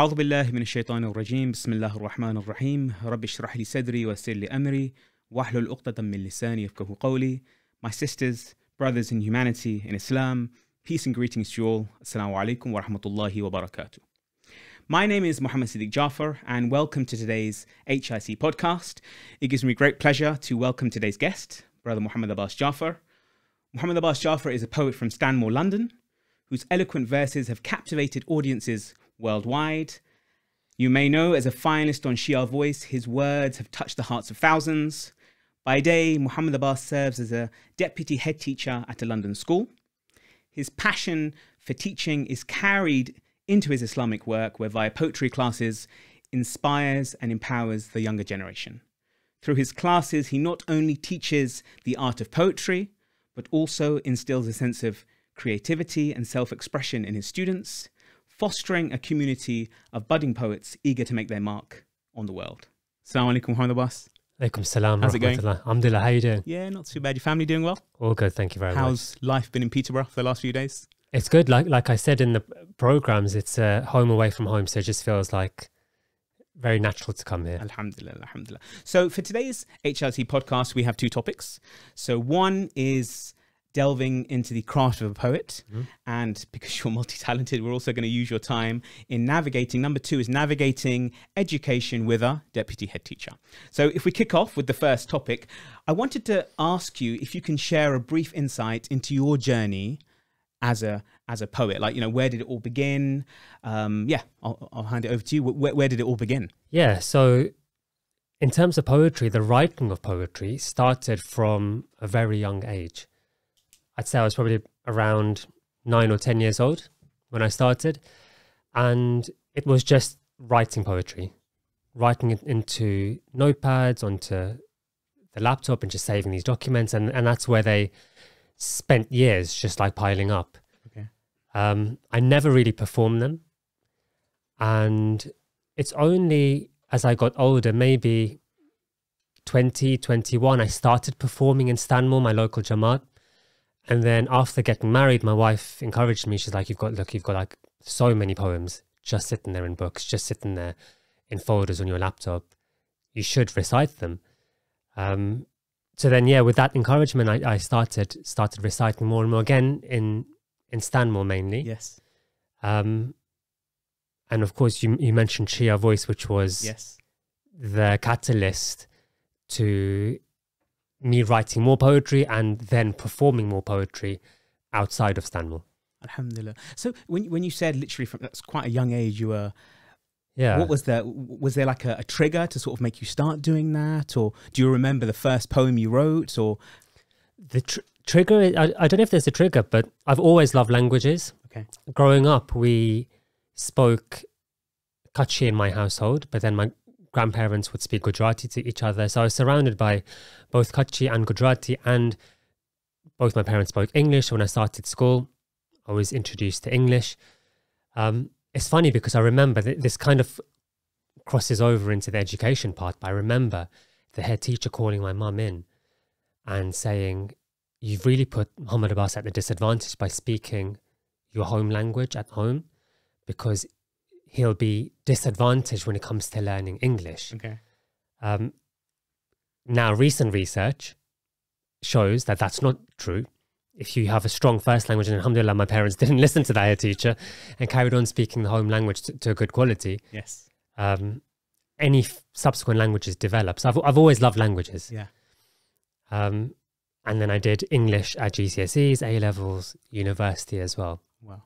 أعوذ بالله من الشيطان الرجيم بسم الله الرحمن الرحيم رب اشرح لي صدري ويسر لي أمري واحلل عقدة من لساني يفقهوا قولي. My sisters, brothers in humanity, in Islam, peace and greetings to you all. Assalamu alaikum wa rahmatullahi wa barakatuh. My name is Mohammed Jaffer and welcome to today's HIC podcast. It gives me great pleasure to welcome today's guest, Brother Mohammed Abbas Jaffer. Mohammed Abbas Jaffer is a poet from Stanmore, London, whose eloquent verses have captivated audiences worldwide. You may know as a finalist on Shia Voice, his words have touched the hearts of thousands. By day, Mohammed Abbas serves as a deputy head teacher at a London school. His passion for teaching is carried into his Islamic work, where via poetry classes inspires and empowers the younger generation. Through his classes, he not only teaches the art of poetry, but also instills a sense of creativity and self-expression in his students, fostering a community of budding poets eager to make their mark on the world. Assalamu alaikum, Mohammed Abbas. Alaikum salam. How's it going? Alhamdulillah, how are you doing? Yeah, not too bad. Your family doing well? All good, thank you very much. How's life been in Peterborough for the last few days? It's good. Like I said in the programs, it's home away from home, so it just feels like very natural to come here. Alhamdulillah, alhamdulillah. So for today's HIC podcast, we have two topics. So one is delving into the craft of a poet. And because you're multi-talented, we're also going to use your time in navigating. Number two is navigating education with a deputy head teacher. So if we kick off with the first topic, I wanted to ask you if you can share a brief insight into your journey as a poet. Like, you know, where did it all begin? I'll hand it over to you. Where did it all begin? Yeah, so in terms of poetry, the writing of poetry started from a very young age. I'd say I was probably around 9 or 10 years old when I started. And it was just writing poetry, writing it into notepads, onto the laptop and just saving these documents. And that's where they spent years just like piling up. Okay. I never really performed them. And it's only as I got older, maybe 20, 21, I started performing in Stanmore, my local Jamaat. And then after getting married, my wife encouraged me. She's like, you've got like so many poems just sitting there in books, just sitting there in folders on your laptop. You should recite them. So then, yeah, with that encouragement, I started reciting more and more, again in Stanmore mainly. Yes. And of course, you mentioned Shia Voice, which was the catalyst to me writing more poetry and then performing more poetry outside of Stanmore. Alhamdulillah. So when you said literally from that's quite a young age, you were, yeah. What was there like a trigger to sort of make you start doing that? Or do you remember the first poem you wrote? Or the trigger, I don't know if there's a trigger, but I've always loved languages. Okay. Growing up, we spoke Kutchi in my household, but then my grandparents would speak Gujarati to each other. So I was surrounded by both Kutchi and Gujarati, and both my parents spoke English. When I started school, I was introduced to English. It's funny because I remember this kind of crosses over into the education part, but I remember the head teacher calling my mum in and saying, you've really put Mohammed Abbas at a disadvantage by speaking your home language at home, because he'll be disadvantaged when it comes to learning English. Okay. Now, recent research shows that that's not true. If you have a strong first language, and alhamdulillah, my parents didn't listen to that head teacher and carried on speaking the home language to a good quality. Yes. Any subsequent languages develop. So I've always loved languages. Yeah. And then I did English at GCSEs, A-levels, university as well. Wow.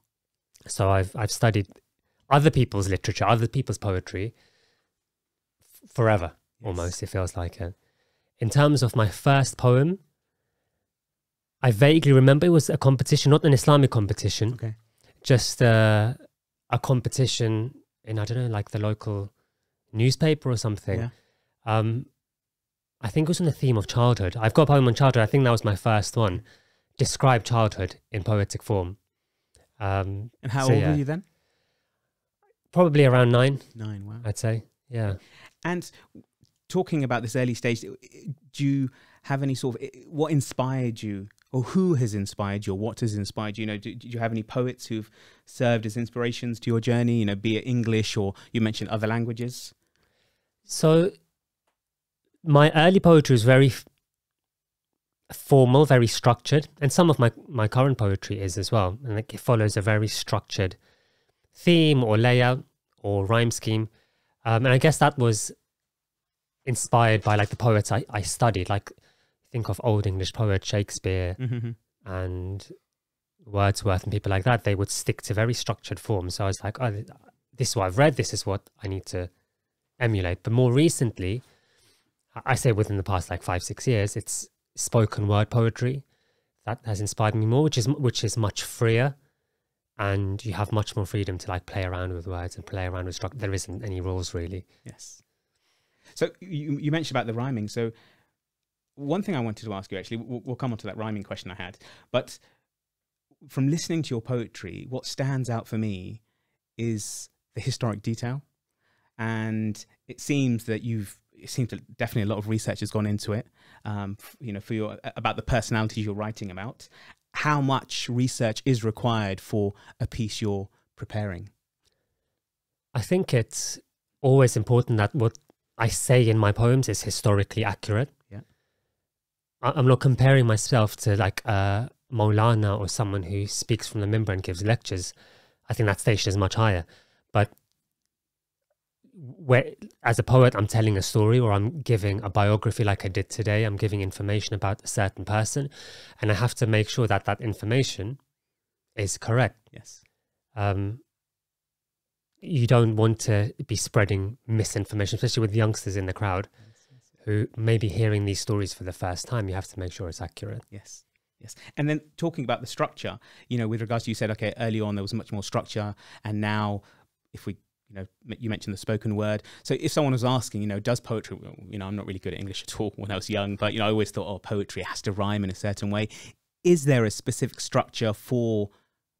So I've studied other people's literature, other people's poetry forever, almost, it feels like it. In terms of my first poem, I vaguely remember it was a competition, not an Islamic competition, just a competition in, I don't know, like the local newspaper or something. Yeah. I think it was on the theme of childhood. I've got a poem on childhood. I think that was my first one. Describe childhood in poetic form. And how old were you then? Probably around 9. 9, wow. I'd say, yeah. And talking about this early stage, do you have any sort of, what inspired you or who has inspired you, or what has inspired you? You know, do you have any poets who've served as inspirations to your journey? You know, be it English or you mentioned other languages. So my early poetry was very formal, very structured, and some of my current poetry is as well. And like, it follows a very structured theme or layout or rhyme scheme. And I guess that was inspired by like the poets I studied. Like, think of Old English poets, Shakespeare and Wordsworth and people like that. They would stick to very structured forms. So I was like, oh, this is what I've read. This is what I need to emulate. But more recently, I say within the past like 5-6 years, it's spoken word poetry that has inspired me more, which is much freer, and you have much more freedom to like play around with words and play around with structure. There isn't any rules really. Yes. So you mentioned about the rhyming. So one thing I wanted to ask you, actually, we'll come on to that rhyming question I had, but from listening to your poetry, what stands out for me is the historic detail. And it seems that definitely a lot of research has gone into it, you know, about the personalities you're writing about. How much research is required for a piece you're preparing? I think it's always important that what I say in my poems is historically accurate. Yeah. I'm not comparing myself to like a Maulana or someone who speaks from the minbar and gives lectures. I think that station is much higher. But where, as a poet, I'm telling a story, or I'm giving a biography like I did today. I'm giving information about a certain person, and I have to make sure that that information is correct. Yes. You don't want to be spreading misinformation, especially with youngsters in the crowd who may be hearing these stories for the first time. You have to make sure it's accurate. Yes. Yes. And then talking about the structure, you know, with regards to, you said, okay, early on there was much more structure, and now if we, you know, you mentioned the spoken word. So if someone was asking, you know, does poetry, you know, I'm not really good at English at all when I was young, but, you know, I always thought, oh, poetry has to rhyme in a certain way. Is there a specific structure for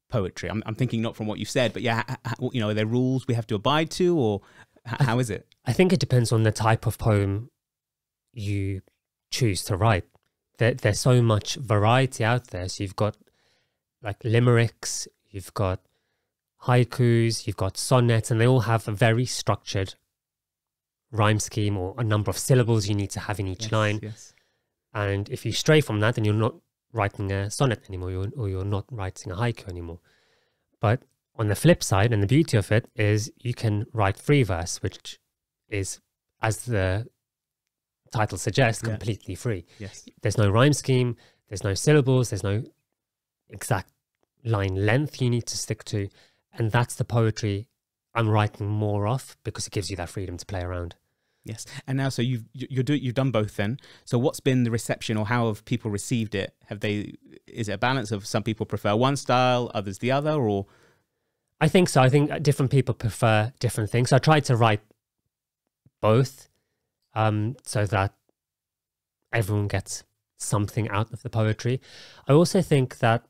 poetry? I'm thinking not from what you've said, but yeah, you know, are there rules we have to abide to, or how is it? I think it depends on the type of poem you choose to write. There's so much variety out there. So you've got like limericks, you've got haikus, you've got sonnets, and they all have a very structured rhyme scheme or a number of syllables you need to have in each line. Yes. And if you stray from that, then you're not writing a sonnet anymore, or you're not writing a haiku anymore. But on the flip side, and the beauty of it is, you can write free verse, which is, as the title suggests, completely free. Yes. There's no rhyme scheme, there's no syllables, there's no exact line length you need to stick to. And that's the poetry I'm writing more of, because it gives you that freedom to play around. Yes. And now, so you've done both then. So what's been the reception, or how have people received it? Is it a balance of some people prefer one style, others the other, or? I think so. I think different people prefer different things. So I tried to write both, so that everyone gets something out of the poetry. I also think that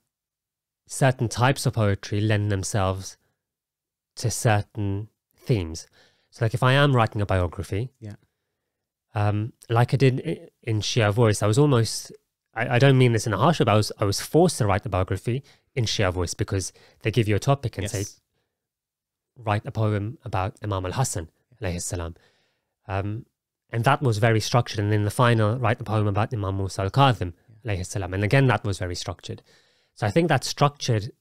certain types of poetry lend themselves to certain themes. So like if I am writing a biography, like I did in Shia Voice, I was almost, I don't mean this in a harsh way, but I was forced to write the biography in Shia Voice, because they give you a topic and say, write a poem about Imam al-Hassan, alayhi salam. And that was very structured. And in the final, write the poem about Imam Musa al-Kadhim, alayhi salam. And again, that was very structured. So I think that structured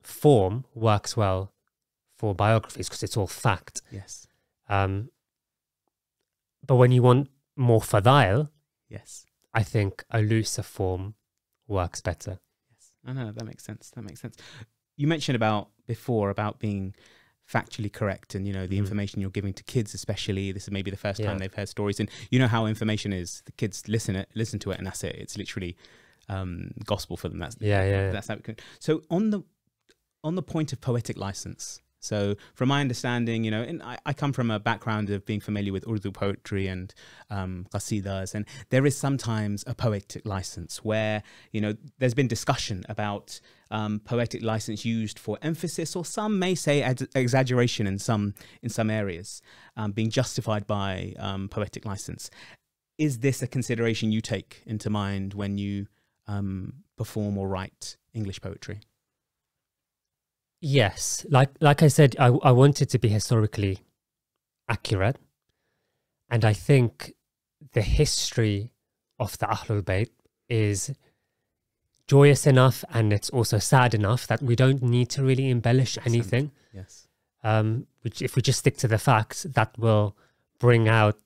form works well for biographies, because it's all fact. Yes. But when you want more fadail, yes, I think a looser form works better. Yes. I know, that makes sense. That makes sense. You mentioned before about being factually correct, and, you know, the information you're giving to kids, especially, this is maybe the first time they've heard stories, and you know how information is. The kids listen to it, and that's it. It's literally gospel for them. That's how it can. So on the point of poetic license. So from my understanding, you know, and I come from a background of being familiar with Urdu poetry and qasidas, and there is sometimes a poetic license where, you know, there's been discussion about poetic license used for emphasis, or some may say exaggeration in some areas, being justified by poetic license. Is this a consideration you take into mind when you perform or write English poetry? Yes, like I said, I wanted to be historically accurate, and I think the history of the Ahlul Bayt is joyous enough, and it's also sad enough that we don't need to really embellish anything. Yes. Which, if we just stick to the facts, that will bring out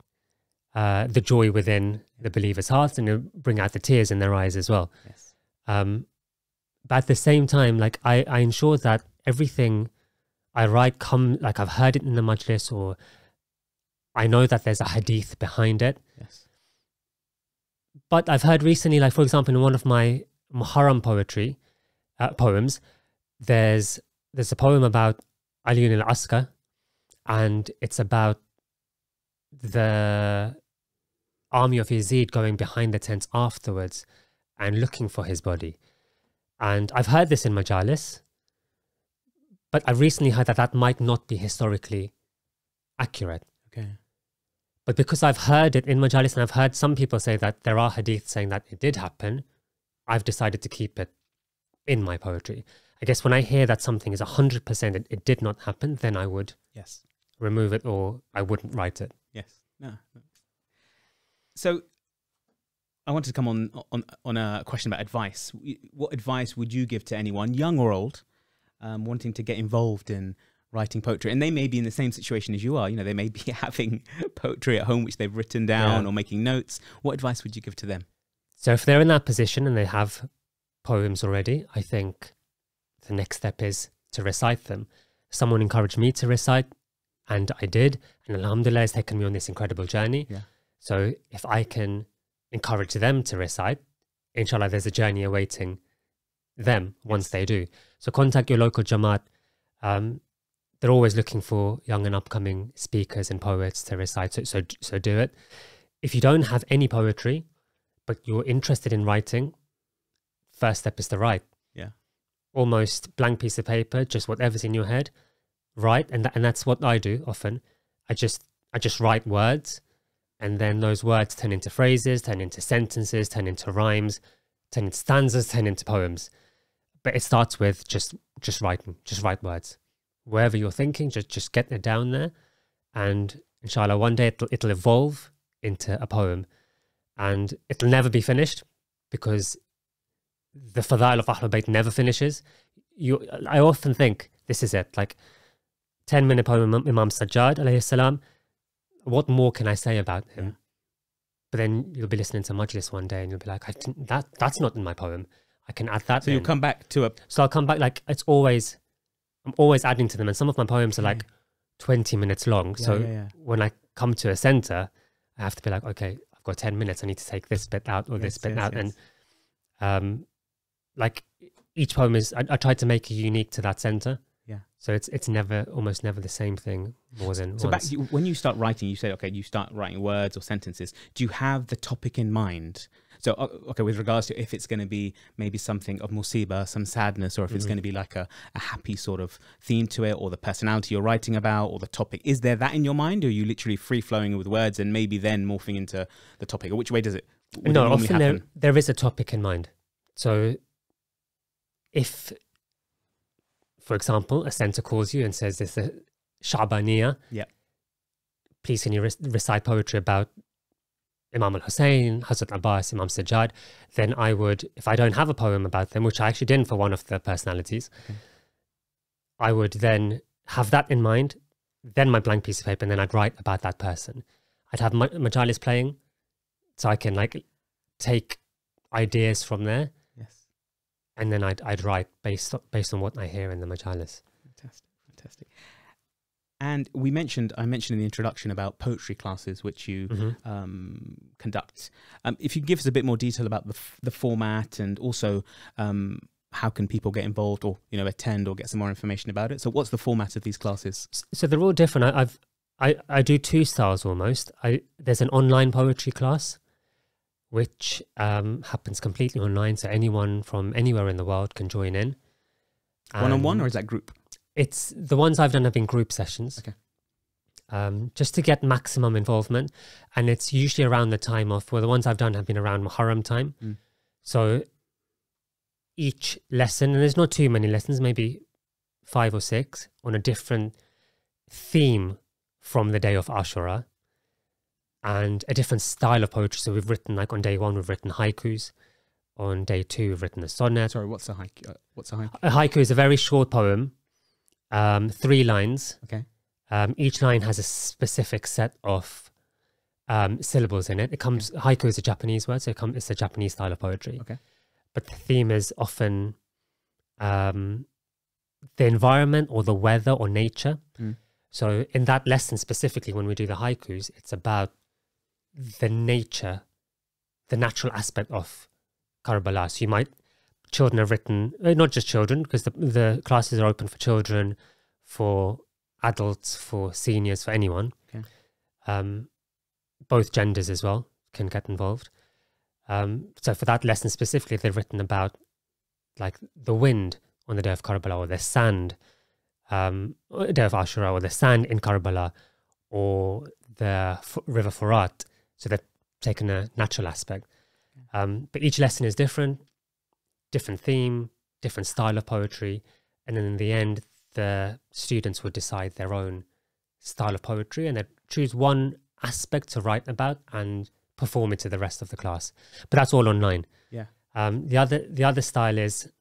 the joy within the believers' hearts, and it'll bring out the tears in their eyes as well. Yes. But at the same time, like I ensure that everything I write like I've heard it in the majlis, or I know that there's a hadith behind it. Yes. But I've heard recently, like for example, in one of my Muharram poems, there's a poem about Ali al-Askar, and it's about the army of Yazid going behind the tents afterwards and looking for his body. And I've heard this in Majalis, but I recently heard that that might not be historically accurate. Okay. But because I've heard it in Majalis, and I've heard some people say that there are hadiths saying that it did happen, I've decided to keep it in my poetry. I guess when I hear that something is 100% it did not happen, then I would remove it, or I wouldn't write it. Yes. No. So I wanted to come on a question about advice. What advice would you give to anyone, young or old, wanting to get involved in writing poetry? And they may be in the same situation as you are. You know, they may be having poetry at home which they've written down or making notes. What advice would you give to them? So if they're in that position and they have poems already, I think the next step is to recite them. Someone encouraged me to recite, and I did. And alhamdulillah, has taken me on this incredible journey. Yeah. So if I can encourage them to recite, inshallah, there's a journey awaiting them once they do. So contact your local Jamaat. They're always looking for young and upcoming speakers and poets to recite. So do it. If you don't have any poetry, but you're interested in writing, first step is to write. Yeah. Almost blank piece of paper, just whatever's in your head, write. And that's what I do often. I just write words, and then those words turn into phrases, turn into sentences, turn into rhymes, turn into stanzas, turn into poems. But it starts with just writing, just write words. Wherever you're thinking, just get it down there, and inshallah one day it'll evolve into a poem, and it'll never be finished, because the Fadail of Ahlul Bayt never finishes. I often think this is it, like 10-minute poem Imam Sajjad alayhi salam. What more can I say about him? Yeah. But then you'll be listening to Majlis one day and you'll be like, that's not in my poem. I can add that. So you'll come back to So I'll come back, like I'm always adding to them, and some of my poems are like 20 minutes long. So when I come to a center, I have to be like, okay, I've got 10 minutes. I need to take this bit out or this bit out. Yes. And like each poem is, I try to make it unique to that center. Yeah. So it's almost never the same thing more than so once. When you start writing, you say, okay, you start writing words or sentences. Do you have the topic in mind? So, okay, with regards to if it's going to be maybe something of musibah, some sadness, or if it's going to be like a happy sort of theme to it, or the personality you're writing about, or the topic, is there that in your mind, or are you literally free-flowing with words and maybe then morphing into the topic? Or which way does it No, often there is a topic in mind. So if, for example, a center calls you and says there's a Sha'baniyah, please can you recite poetry about Imam al-Husain, Hazrat Abbas, Imam Sajjad, then I would, if I don't have a poem about them, which I actually didn't for one of the personalities, I would then have that in mind, then my blank piece of paper, and then I'd write about that person. I'd have majalis playing, so I can like take ideas from there. Yes. And then I'd write based on what I hear in the majalis. Fantastic. And I mentioned in the introduction about poetry classes, which you conduct. If you can give us a bit more detail about the format, and also how can people get involved, or attend, or get some more information about it. So what's the format of these classes? So they're all different. I do two styles almost. There's an online poetry class, which happens completely online, so anyone from anywhere in the world can join in. One-on-one, or is that group? It's the ones I've done have been group sessions. Okay. Just to get maximum involvement, and it's usually around the time of, well, the ones I've done have been around Muharram time. So each lesson, and there's not too many lessons, maybe 5 or 6, on a different theme from the day of Ashura and a different style of poetry. So we've written, like on day 1, we've written haikus. On day 2, we've written a sonnet. Sorry, what's a haiku? A haiku is a very short poem, 3 lines. Okay. Each line has a specific set of syllables in it. Haiku is a Japanese word, so it's a Japanese style of poetry. Okay. But the theme is often the environment or the weather or nature. So in that lesson specifically, when we do the haikus, it's about the nature, the natural aspect of Karbala. So children have written, not just children, because the classes are open for children, for adults, for seniors, for anyone. Okay. Both genders as well can get involved. So for that lesson specifically, they've written about like the wind on the day of Karbala, or the sand, day of Ashura, or the sand in Karbala, or the river Furat. So they've taken a natural aspect. But each lesson is different theme, different style of poetry. And then in the end, the students would decide their own style of poetry, and they'd choose one aspect to write about and perform it to the rest of the class. But that's all online. Yeah. The other style is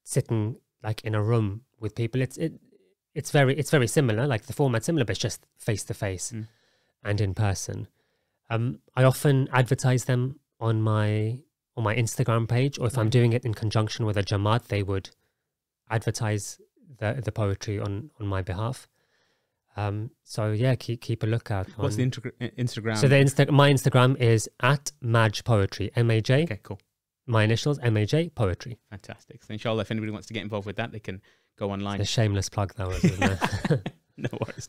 sitting like in a room with people. It's very similar, like the format's similar, but it's just face to face and in person. I often advertise them on my Instagram page, or if I'm doing it in conjunction with a Jamaat, they would advertise the poetry on my behalf. So yeah, keep a lookout. What's the Instagram? So my Instagram is @MajPoetry, MAJ. Okay, cool. My initials, MAJ Poetry. Fantastic. So inshallah, if anybody wants to get involved with that, they can go online. It's a shameless plug, though, isn't it? No worries.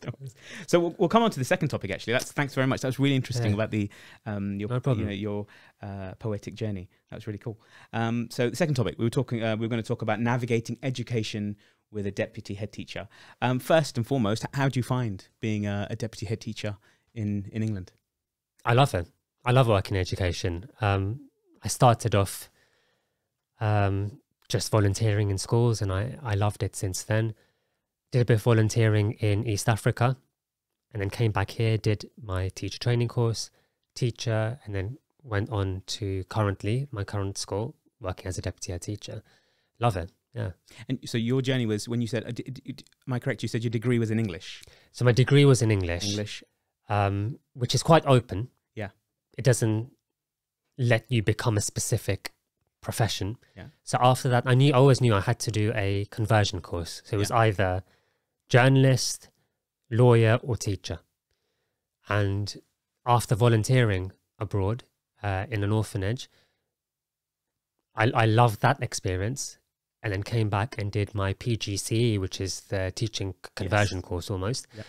So we'll come on to the second topic. Actually, thanks very much. That was really interesting about the your poetic journey. That was really cool. So the second topic, we were going to talk about navigating education with a deputy head teacher. First and foremost, how do you find being a deputy head teacher in England? I love it. I love working in education. I started off just volunteering in schools, and I loved it since then. Did a bit of volunteering in East Africa, and then came back here, did my teacher training course, and then went on to my current school, working as a deputy head teacher. Love it, yeah. And so your journey was, when you said, am I correct, you said your degree was in English? So my degree was in English. Which is quite open. Yeah. It doesn't let you become a specific profession. Yeah. So after that, I always knew I had to do a conversion course. So it was either journalist, lawyer, or teacher. And after volunteering abroad in an orphanage, I loved that experience, and then came back and did my PGCE, which is the teaching conversion course almost. Yep.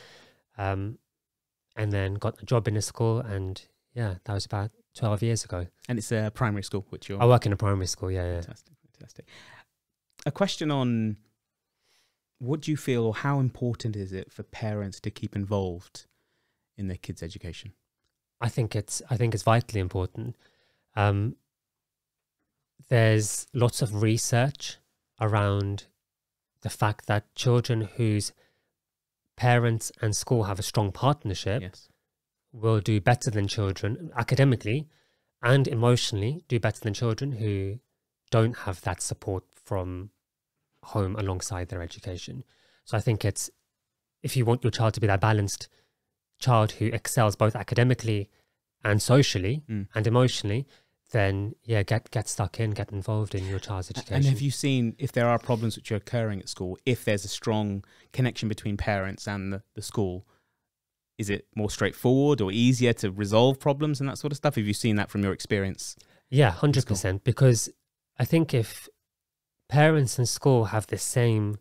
And then got a job in a school, and yeah, that was about 12 years ago. And it's a primary school, which I work in a primary school, yeah. Fantastic. A question on, what do you feel, or how important is it for parents to keep involved in their kids' education? I think it's vitally important. There's lots of research around the fact that children whose parents and school have a strong partnership will do better than children academically and emotionally, do better than children who don't have that support from home alongside their education. So I think if you want your child to be that balanced child who excels both academically and socially and emotionally, then get stuck in, get involved in your child's education. And have you seen, if there are problems which are occurring at school, if there's a strong connection between parents and the school, is it more straightforward or easier to resolve problems and that sort of stuff? Have you seen that from your experience? Yeah, 100%. Because I think if parents and school have the same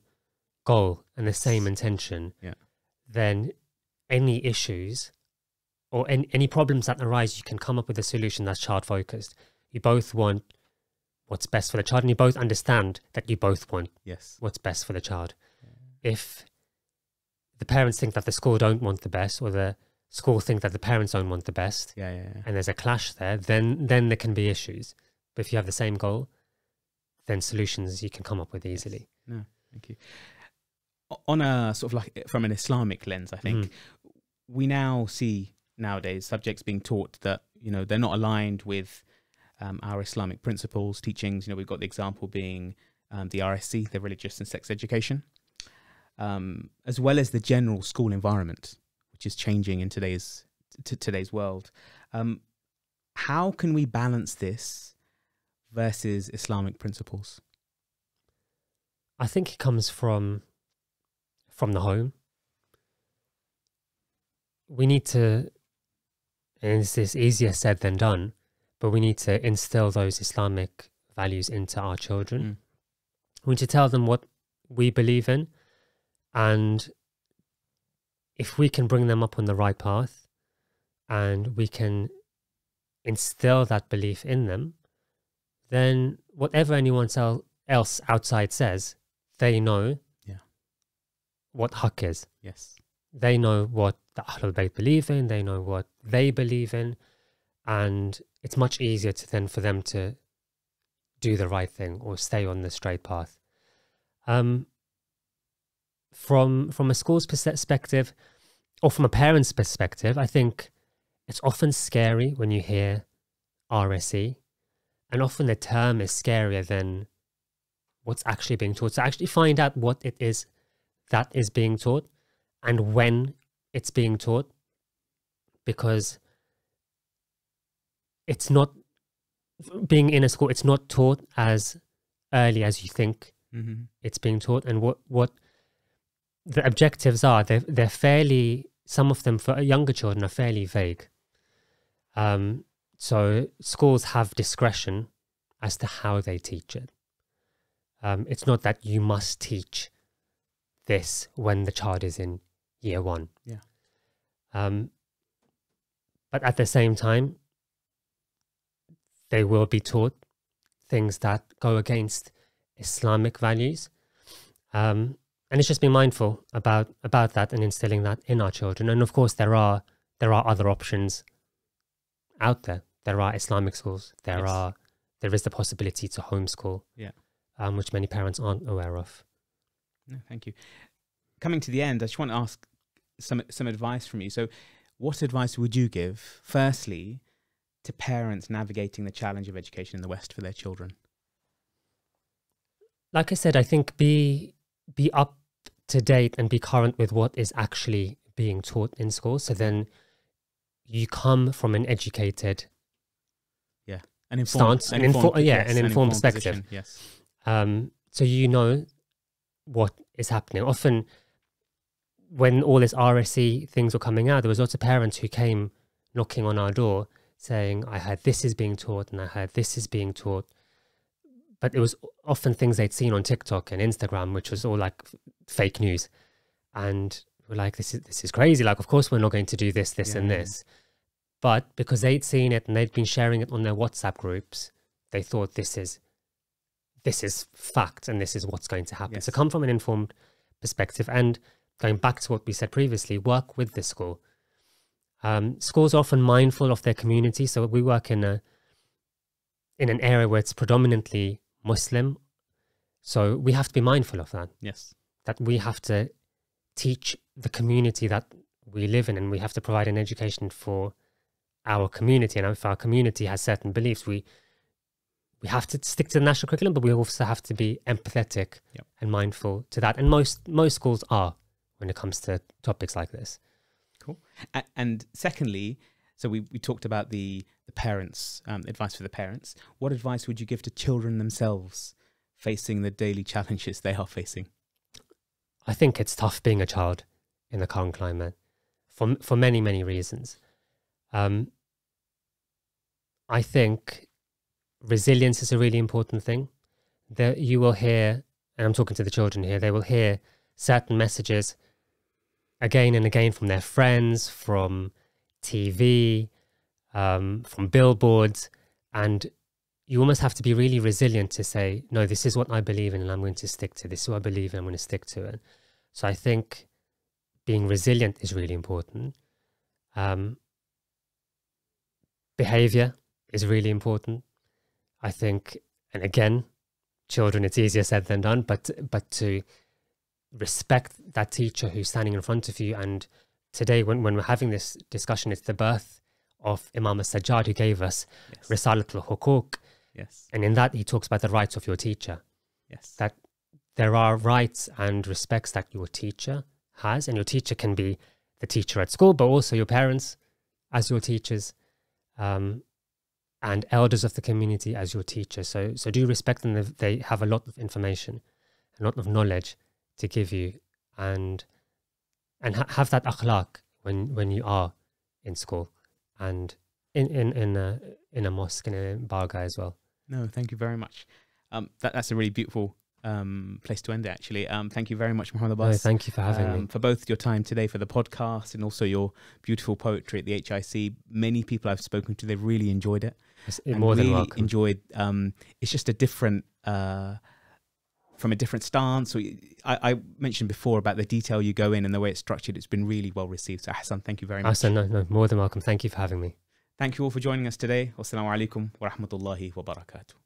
goal and the same intention, then any issues or any problems that arise, you can come up with a solution that's child-focused. You both want what's best for the child, and you both understand that you both want what's best for the child. If the parents think that the school don't want the best, or the school think that the parents don't want the best, and there's a clash there, then there can be issues. But if you have the same goal, then solutions you can come up with easily. No, thank you. On a sort of like from an Islamic lens, I think we now see nowadays subjects being taught that, you know, they're not aligned with our Islamic principles, teachings. You know, we've got the example being the RSC, the religious and sex education, as well as the general school environment, which is changing in today's world. How can we balance this versus Islamic principles? I think it comes from the home. We need to, and this is easier said than done, but we need to instill those Islamic values into our children. We need to tell them what we believe in, and if we can bring them up on the right path and we can instill that belief in them, then whatever anyone else outside says, they know what HIC is. Yes. They know what the Ahlul Bayt believe in, they know what they believe in, and it's much easier for them to do the right thing or stay on the straight path. From a school's perspective, or from a parent's perspective, I think it's often scary when you hear RSE, and often the term is scarier than what's actually being taught. So actually find out what it is that is being taught and when it's being taught, because it's not being in a school, it's not taught as early as you think it's being taught. And what the objectives are, they're fairly, some of them for younger children are fairly vague. So schools have discretion as to how they teach it. It's not that you must teach this when the child is in year 1. Yeah. But at the same time, they will be taught things that go against Islamic values. And it's just being mindful about that and instilling that in our children. And of course, there are other options out there. There are Islamic schools. There is the possibility to homeschool, which many parents aren't aware of. No, thank you. Coming to the end, I just want to ask some advice from you. So what advice would you give, firstly, to parents navigating the challenge of education in the West for their children? Like I said, I think be up to date and be current with what is actually being taught in school. So then you come from an educated an informed stance, an informed perspective. Position, yes. So you know what is happening. Often when all this RSE things were coming out, there was lots of parents who came knocking on our door saying, I heard this is being taught and I heard this is being taught. But it was often things they'd seen on TikTok and Instagram, which was all like fake news. And we're like, this is crazy. Like, of course, we're not going to do this, and this. But because they'd seen it and they'd been sharing it on their WhatsApp groups, they thought this is fact and this is what's going to happen. Yes. So come from an informed perspective, and going back to what we said previously, work with the school. Schools are often mindful of their community. So we work in an area where it's predominantly Muslim. So we have to be mindful of that. Yes. That we have to teach the community that we live in, and we have to provide an education for our community. And if our community has certain beliefs, we have to stick to the national curriculum, but we also have to be empathetic and mindful to that. And most schools are when it comes to topics like this. Cool. And secondly, so we talked about the parents, advice for the parents. What advice would you give to children themselves facing the daily challenges they are facing? I think it's tough being a child in the current climate for many, many reasons. I think resilience is a really important thing. That you will hear, and I'm talking to the children here, they will hear certain messages again and again from their friends, from TV, from billboards, and you almost have to be really resilient to say, no, this is what I believe in and I'm going to stick to. This is what I believe in, I'm going to stick to it. So I think being resilient is really important. Behavior is really important. I think, and again, children, it's easier said than done, but to respect that teacher who's standing in front of you. And today, when we're having this discussion, it's the birth of Imam al-Sajjad, who gave us Risalat al-Hukuk. Yes. And in that, he talks about the rights of your teacher. Yes. That there are rights and respects that your teacher has, and your teacher can be the teacher at school, but also your parents as your teachers, and elders of the community as your teachers. So do respect them. They have a lot of information, a lot of knowledge to give you, and have that akhlaq when you are in school and in a mosque, in a bargah as well. No, thank you very much. That's a really beautiful place to end it, actually. Thank you very much, Mohammed Abbas. No, thank you for having me. For both your time today for the podcast and also your beautiful poetry at the HIC. Many people I've spoken to, they've really enjoyed it. More than welcome. Enjoyed. It's just a different, from a different stance. So I mentioned before about the detail you go in and the way it's structured. It's been really well received. So Hassan, thank you very much. Hassan, no, more than welcome. Thank you for having me. Thank you all for joining us today. Wassalamu alaikum wa rahmatullahi wa barakatuh.